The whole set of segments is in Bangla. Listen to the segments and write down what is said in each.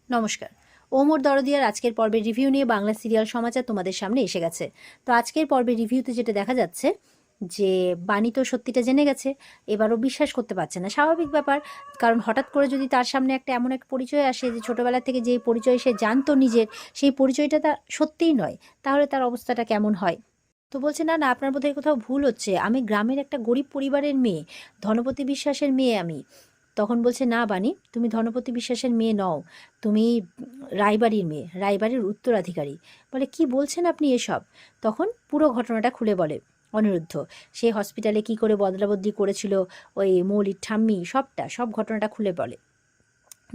নমস্কার। ওমর দরদিয়ার আজকের পর্বের রিভিউ নিয়ে বাংলা সিরিয়াল সমাচার তোমাদের সামনে এসে গেছে। তো আজকের পর্বের রিভিউতে যেটা দেখা যাচ্ছে যে বাণী তো সত্যিটা জেনে গেছে, এবারও বিশ্বাস করতে পারছে না। স্বাভাবিক ব্যাপার, কারণ হঠাৎ করে যদি তার সামনে একটা এমন এক পরিচয় আসে যে ছোটবেলা থেকে যে পরিচয় সে জানতো নিজের, সেই পরিচয়টা তার সত্যিই নয়, তাহলে তার অবস্থাটা কেমন হয়। তো বলছে, না না, আপনার বোধহয় কোথাও ভুল হচ্ছে, আমি গ্রামের একটা গরিব পরিবারের মেয়ে, ধনপতি বিশ্বাসের মেয়ে আমি। তখন বলছে, না বাণী, তুমি ধনপতি বিশ্বাসের মেয়ে নও, তুমি রায়বাড়ির মেয়ে, রায়বাড়ির উত্তরাধিকারী। বলে, কি বলছেন আপনি এসব? তখন পুরো ঘটনাটা খুলে বলে অনিরুদ্ধ। সে হসপিটালে কি করে বদলাবদলি করেছিল ওই মৌলির ঠাম্মি, সব ঘটনাটা খুলে বলে।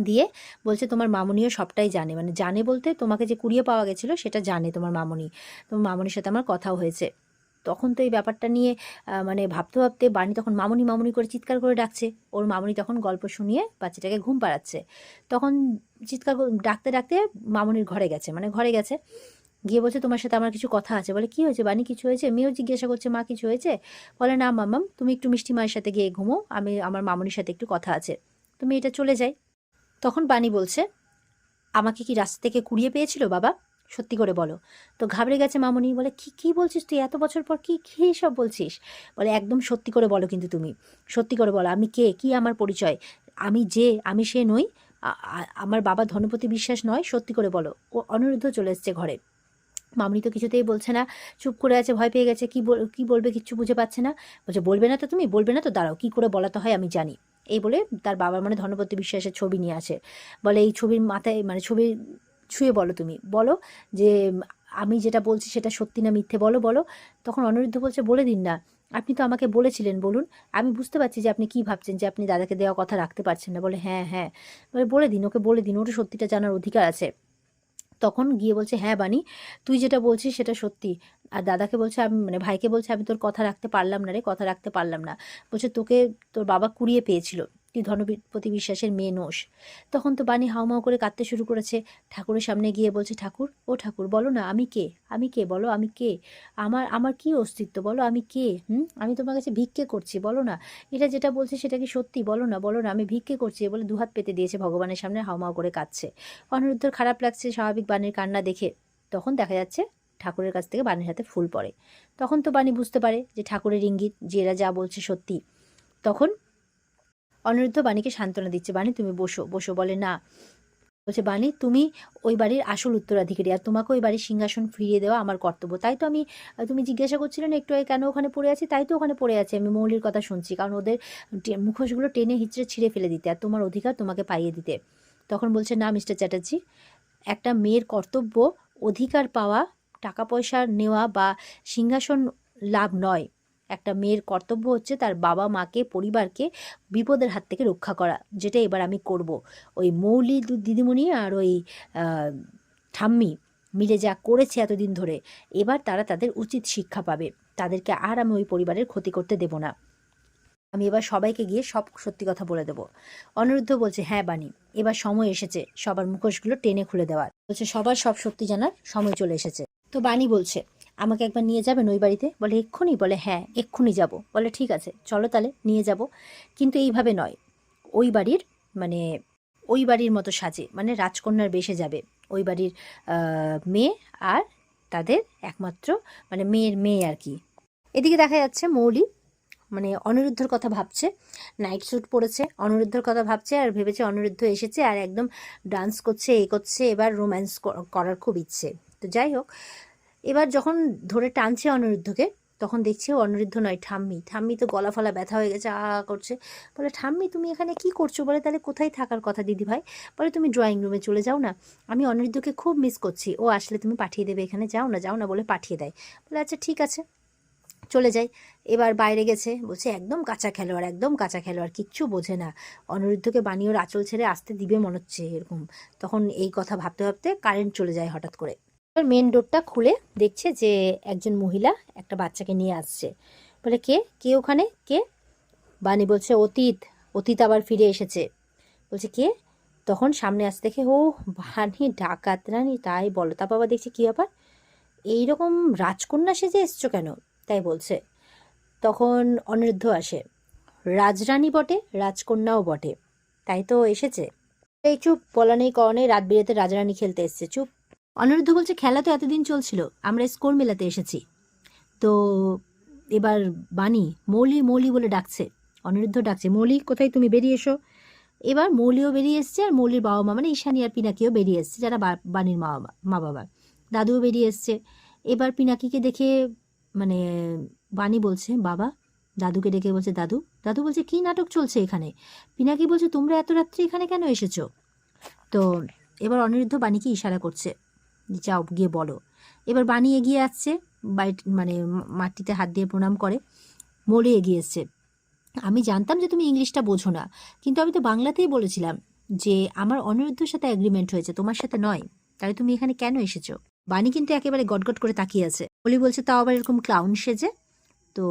দিয়ে বলছে, তোমার মামুনিও সবটাই জানে, মানে জানে বলতে তোমাকে যে কুড়িয়ে পাওয়া গেছিলো সেটা জানে তোমার মামুনি, তোমার মামুনির সাথে আমার কথাও হয়েছে। তখন তো এই ব্যাপারটা নিয়ে মানে ভাবতে ভাবতে বাণী তখন মামুনি মামুনি করে চিৎকার করে ডাকছে। ওর মামুনি তখন গল্প শুনিয়ে বাচ্চাটাকে ঘুম পাড়াচ্ছে। তখন চিৎকার ডাকতে ডাকতে মামুনির ঘরে গেছে, মানে ঘরে গেছে, গিয়ে বলছে, তোমার সাথে আমার কিছু কথা আছে। বলে, কি হয়েছে বাণী, কিছু হয়েছে? মেয়েও জিজ্ঞাসা করছে, মা কিছু হয়েছে? বলে, না মাম্মাম, তুমি একটু মিষ্টি মায়ের সাথে গিয়ে ঘুমো, আমি আমার মামুনির সাথে একটু কথা আছে। তুমি এটা চলে যাই। তখন বাণী বলছে, আমাকে কি রাস্তা থেকে কুড়িয়ে পেয়েছিল বাবা? সত্যি করে বলো। তো ঘাবড়ে গেছে মামুনি। বলে, কি কি বলছিস তুই, এত বছর পর কি কি সব বলছিস? বলে, একদম সত্যি করে বলো, কিন্তু তুমি সত্যি করে বলো, আমি কে, কি আমার পরিচয়, আমি সে নই, আমার বাবা ধনপতি বিশ্বাস নয়, সত্যি করে বলো। ও অনিরুদ্ধ চলে এসছে ঘরে। মামনি তো কিছুতেই বলছে না, চুপ করে আছে, ভয় পেয়ে গেছে, কি বলবে কিচ্ছু বুঝে পাচ্ছে না। বলছে, বলবে না তো তুমি, বলবে না তো, দাঁড়াও, কি করে বলাতে হয় আমি জানি। এই বলে তার বাবার মানে ধনপতি বিশ্বাসের ছবি নিয়ে আসে। বলে, এই ছবির মাথায় মানে ছবি ছুঁয়ে বলো, তুমি বলো যে আমি যেটা বলছি সেটা সত্যি না মিথ্যে, বলো বলো। তখন অনিরুদ্ধ বলছে, বলে দিন না, আপনি তো আমাকে বলেছিলেন, বলুন। আমি বুঝতে পারছি যে আপনি কি ভাবছেন, যে আপনি দাদাকে দেওয়া কথা রাখতে পারছেন না। বলে, হ্যাঁ হ্যাঁ। বলে দিন, ওকে বলে দিন, ওটা সত্যিটা জানার অধিকার আছে। তখন গিয়ে বলছে, হ্যাঁ বাণী, তুই যেটা বলছিস সেটা সত্যি। আর দাদাকে বলছে, আমি মানে ভাইকে বলছে, আমি তোর কথা রাখতে পারলাম না রে, কথা রাখতে পারলাম না। বলছে, তোকে তোর বাবা কুড়িয়ে পেয়েছিল, তুই ধনপতি বিশ্বাসের মেয়ে নোস। তখন তো বাণী হাউমাউ করে কাঁদতে শুরু করেছে। ঠাকুরের সামনে গিয়ে বলছে, ঠাকুর, ও ঠাকুর, বলো না আমি কে, আমি কে, বলো আমি কে, আমার আমার কি অস্তিত্ব, বলো আমি কে, আমি তোমার কাছে ভিক্ষে করছি, বলো না, এটা যেটা বলছে সেটা কি সত্যি, বলো না, বলো না, আমি ভিক্ষে করছি, এ বলে দুহাত পেতে দিয়েছে ভগবানের সামনে, হাউমাউ করে কাঁদছে। অনিরুদ্ধর খারাপ লাগছে স্বাভাবিক বাণীর কান্না দেখে। তখন দেখা যাচ্ছে ঠাকুরের কাছ থেকে বাণীর হাতে ফুল পড়ে। তখন তো বাণী বুঝতে পারে যে ঠাকুরের ইঙ্গিত, যে এরা যা বলছে সত্যি। তখন অনিরুদ্ধ বাণীকে সান্ত্বনা দিচ্ছে, বাণী তুমি বসো বসো। বলে, না। বলছে, বাণী তুমি ওই বাড়ির আসল উত্তরাধিকারী, আর তোমাকে ওই বাড়ির সিংহাসন ফিরিয়ে দেওয়া আমার কর্তব্য। তাই তো আমি, তুমি জিজ্ঞাসা করছিলে না একটু আগে কেন ওখানে পড়ে আছি, তাই তো ওখানে পড়ে আছি, আমি মৌলির কথা শুনছি, কারণ ওদের মুখোশগুলো টেনে হিচড়ে ছিঁড়ে ফেলে দিতে, আর তোমার অধিকার তোমাকে পাইয়ে দিতে। তখন বলছে, না মিস্টার চ্যাটার্জি, একটা মেয়ের কর্তব্য অধিকার পাওয়া, টাকা পয়সা নেওয়া বা সিংহাসন লাভ নয়। একটা মেয়ের কর্তব্য হচ্ছে তার বাবা মাকে, পরিবারকে বিপদের হাত থেকে রক্ষা করা, যেটা এবার আমি করব। ওই মৌলি দিদিমণি আর ওই ঠাম্মি মিলে যা করেছে এতদিন ধরে, এবার তারা তাদের উচিত শিক্ষা পাবে। তাদেরকে আর আমি ওই পরিবারের ক্ষতি করতে দেব না। আমি এবার সবাইকে গিয়ে সব সত্যি কথা বলে দেবো। অনিরুদ্ধ বলছে, হ্যাঁ বাণী, এবার সময় এসেছে সবার মুখোশগুলো টেনে খুলে দেওয়ার। বলছে, সবার সব সত্যি জানার সময় চলে এসেছে। তো বাণী বলছে, আমাকে একবার নিয়ে যাবেন ওই বাড়িতে? বলে, এক্ষুনি? বলে, হ্যাঁ এক্ষুনি যাব। বলে, ঠিক আছে চলো তাহলে নিয়ে যাব, কিন্তু এইভাবে নয়। ওই বাড়ির মানে ওই বাড়ির মতো সাজে, মানে রাজকন্যার বেশে যাবে ওই বাড়ির মেয়ে, আর তাদের একমাত্র মানে মেয়ের মেয়ে আর কি। এদিকে দেখা যাচ্ছে মৌলি মানে অনিরুদ্ধর কথা ভাবছে, নাইট স্যুট পরেছে, অনিরুদ্ধর কথা ভাবছে, আর ভেবেছে অনিরুদ্ধ এসেছে আর একদম ডান্স করছে, এ করছে, এবার রোম্যান্স করার খুব ইচ্ছে। তো যাই হোক, এবার যখন ধরে টানছে অনিরুদ্ধকে, তখন দেখছে অনিরুদ্ধ নয়, ঠাম্মি। ঠাম্মি তো গলা ফলা ব্যথা হয়ে গেছে, করছে। বলে, ঠাম্মি তুমি এখানে কি করছো? বলে, তাহলে কোথায় থাকার কথা দিদি ভাই? বলে, তুমি ড্রয়িং রুমে চলে যাও না, আমি অনিরুদ্ধকে খুব মিস করছি, ও আসলে তুমি পাঠিয়ে দেবে এখানে, যাও না যাও না, বলে পাঠিয়ে দেয়। বলে, আচ্ছা ঠিক আছে, চলে যায়। এবার বাইরে গেছে, বলছে একদম কাঁচা খেলোয়াড়, একদম কাঁচা খেলোয়াড়, কিচ্ছু বোঝে না, অনিরুদ্ধকে বানিয়ে ওর আঁচল ছেড়ে আসতে দিবে মনে হচ্ছে এরকম। তখন এই কথা ভাবতে ভাবতে কারেন্ট চলে যায় হঠাৎ করে। এবার মেন ডোরটা খুলে দেখছে যে একজন মহিলা একটা বাচ্চাকে নিয়ে আসছে। বলে, কে কে ওখানে, কে? বাণী বলছে, অতীত, অতীত আবার ফিরে এসেছে। বলছে, কে? তখন সামনে আসতে দেখে, ও বাণী ডাকাত রানী, তাই বলো? তা বাবা দেখছে কি ব্যাপার, এইরকম রাজকন্যা সেজে এসছো কেন? তাই বলছে। তখন অনিরুদ্ধ আসে, রাজরানী বটে, রাজকন্যাও বটে, তাই তো এসেছে। এই চুপ, বলা নেই কওয়া নেই, রাত বিরেতে রাজারানী খেলতে এসছে, চুপ। অনিরুদ্ধ বলছে খেলা তো এতদিন চলছিল, আমরা স্কোর মেলাতে এসেছি। তো এবার বাণী মৌলি মৌলি বলে ডাকছে, অনিরুদ্ধ ডাকছে মৌলি কোথায়, তুমি বেরিয়ে এসো। এবার মৌলিও বেরিয়ে এসছে, আর মৌলির বাবা মা মানে ঈশানী আর পিনাকিও বেরিয়ে এসছে, যারা বাণীর মা বাবা। দাদুও বেরিয়ে এসছে। এবার পিনাকিকে দেখে মানে বাণী বলছে বাবা, দাদুকে ডেকে বলছে দাদু। দাদু বলছে কি নাটক চলছে এখানে? পিনাকি বলছে তোমরা এত রাত্রে এখানে কেন এসেছো? তো এবার অনিরুদ্ধ বাণীকে ইশারা করছে, যাও গিয়ে বলো। এবার বাণী এগিয়ে আসছে, মানে মাটিতে হাত দিয়ে প্রণাম করে। মৌলি এগিয়ে এসছে, আমি জানতাম যে তুমি ইংলিশটা বোঝো না, কিন্তু আমি তো বাংলাতেই বলেছিলাম যে আমার অনিরুদ্ধর সাথে অ্যাগ্রিমেন্ট হয়েছে, তোমার সাথে নয়, তাহলে তুমি এখানে কেন এসেছো? বাণী কিন্তু একেবারে গটগট করে তাকিয়ে আছে। মৌলি বলছে তাও আবার এরকম ক্লাউন সেজে? তো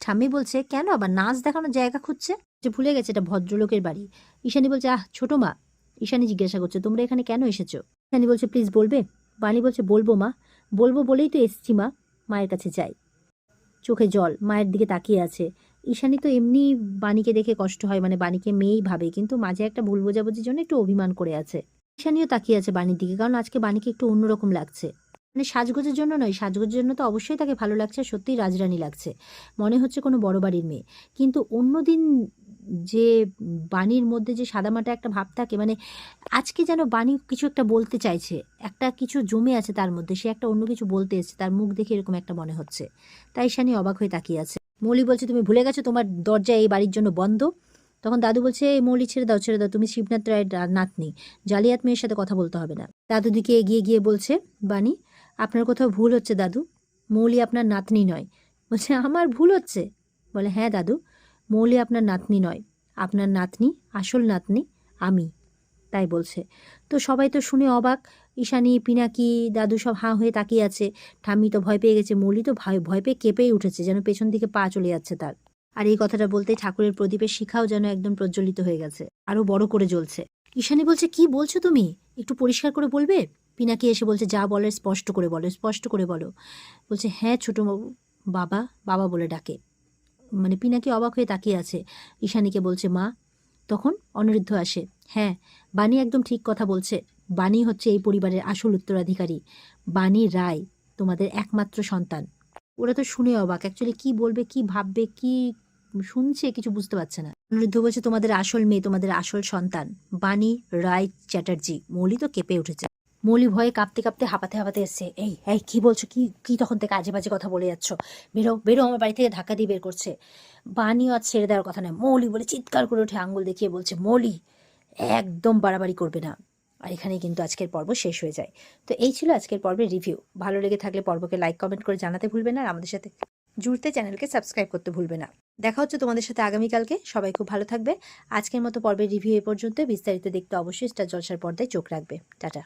ঠাম্মি বলছে কেন আবার নাচ দেখানোর জায়গা খুঁজছে, যে ভুলে গেছে এটা ভদ্রলোকের বাড়ি। ঈশানী বলছে আহ ছোট মা। ঈশানী জিজ্ঞাসা করছে তোমরা এখানে কেন এসেছো? ঈশানী বলছে প্লিজ বলবে। বাণী বলছে বলবো মা, বলবো বলেই তো এসছি মা, মায়ের কাছে যাই। চোখে জল, মায়ের দিকে তাকিয়ে আছে। ঈশানী তো এমনি বাণীকে দেখে কষ্ট হয়, মানে বাণীকে মেয়েই ভাবে, কিন্তু মাঝে একটা ভুল বোঝাবুঝির জন্য একটু অভিমান করে আছে। ঈশানীও তাকিয়ে আছে বাণীর দিকে, কারণ আজকে বাণীকে একটু অন্যরকম লাগছে। মানে সাজগোজের জন্য নয়, সাজগোজের জন্য তো অবশ্যই তাকে ভালো লাগছে, সত্যিই রাজরানী লাগছে, মনে হচ্ছে কোনো বড় বাড়ির মেয়ে। কিন্তু অন্যদিন যে বাণীর মধ্যে যে সাদামাটা একটা ভাব থাকে, মানে আজকে যেন বাণী কিছু একটা বলতে চাইছে, একটা কিছু জমে আছে তার মধ্যে, সে একটা অন্য কিছু বলতে এসেছে, তার মুখ দেখে এরকম একটা মনে হচ্ছে। তাই ঈশানী অবাক হয়ে তাকিয়ে আছে। মৌলি বলছে তুমি ভুলে গেছো তোমার দরজা এই বাড়ির জন্য বন্ধ। তখন দাদু বলছে এই মৌলি ছেড়ে দাও ছেড়ে দাও, তুমি শিবনাথ রায়ের নাতনি, জালিয়াত মেয়ের সাথে কথা বলতে হবে না। দাদু দিকে এগিয়ে গিয়ে বলছে বাণী আপনার কোথাও ভুল হচ্ছে দাদু, মৌলি আপনার নাতনি নয়। বলছে আমার ভুল হচ্ছে? বলে হ্যাঁ দাদু, মৌলি আপনার নাতনি নয়, আপনার নাতনি, আসল নাতনি আমি, তাই বলছে। তো সবাই তো শুনে অবাক, ঈশানী পিনাকি দাদু সব হাঁ হয়ে তাকিয়ে আছে। ঠাম্মি তো ভয় পেয়ে গেছে, মৌলি তো ভয় ভয় পেয়ে কেঁপেই উঠেছে, যেন পেছন দিকে পা চলে যাচ্ছে তার। আর এই কথাটা বলতেই ঠাকুরের প্রদীপের শিখাও যেন একদম প্রজ্বলিত হয়ে গেছে, আরো বড় করে জ্বলছে। ঈশানী বলছে কি বলছো তুমি, একটু পরিষ্কার করে বলবে? পিনাকি এসে বলছে যা বলার স্পষ্ট করে বলো, স্পষ্ট করে বলো। বলছে হ্যাঁ ছোট বাবা, বাবা বলে ডাকে। মানে পিনাকি অবাক হয়ে তাকিয়ে আছে, ঈশানীকে বলছে মা। তখন অনিরুদ্ধ আসে, হ্যাঁ বাণী একদম ঠিক কথা বলছে, বাণী হচ্ছে এই পরিবারের আসল উত্তরাধিকারী, বাণী রায় তোমাদের একমাত্র সন্তান। ওরা তো শুনে অবাক, অ্যাকচুয়ালি কি বলবে কি ভাববে কি শুনছে কিছু বুঝতে পারছে না। অনিরুদ্ধ বলছে তোমাদের আসল মেয়ে, তোমাদের আসল সন্তান বাণী রায় চ্যাটার্জি। মৌলি তো কেঁপে উঠেছে, মৌলি ভয়ে কাঁপতে কাঁপতে হাঁপাতে হাঁপাতে এসছে, এই এই কি বলছো, কি কি তখন থেকে আজে বাজে কথা বলে যাচ্ছ, বেরো বেরো, আমার বাড়ি থেকে ধাক্কা দিয়ে বের করছে। বাণীও আজ ছেড়ে দেওয়ার কথা নয়, মৌলি বলে চিৎকার করে উঠে আঙ্গুল দেখিয়ে বলছে মৌলি একদম বাড়াবাড়ি করবে না। আর এখানেই কিন্তু আজকের পর্ব শেষ হয়ে যায়। তো এই ছিল আজকের পর্বের রিভিউ। ভালো লেগে থাকলে পর্বকে লাইক কমেন্ট করে জানাতে ভুলবে না, আর আমাদের সাথে জুড়তে চ্যানেলকে সাবস্ক্রাইব করতে ভুলবে না। দেখা হচ্ছে তোমাদের সাথে আগামীকালকে, সবাই খুব ভালো থাকবে। আজকের মতো পর্বের রিভিউ এ পর্যন্ত, বিস্তারিত দেখতে অবশ্যই স্টার জলসার পর্দায় চোখ রাখবে। টাটা।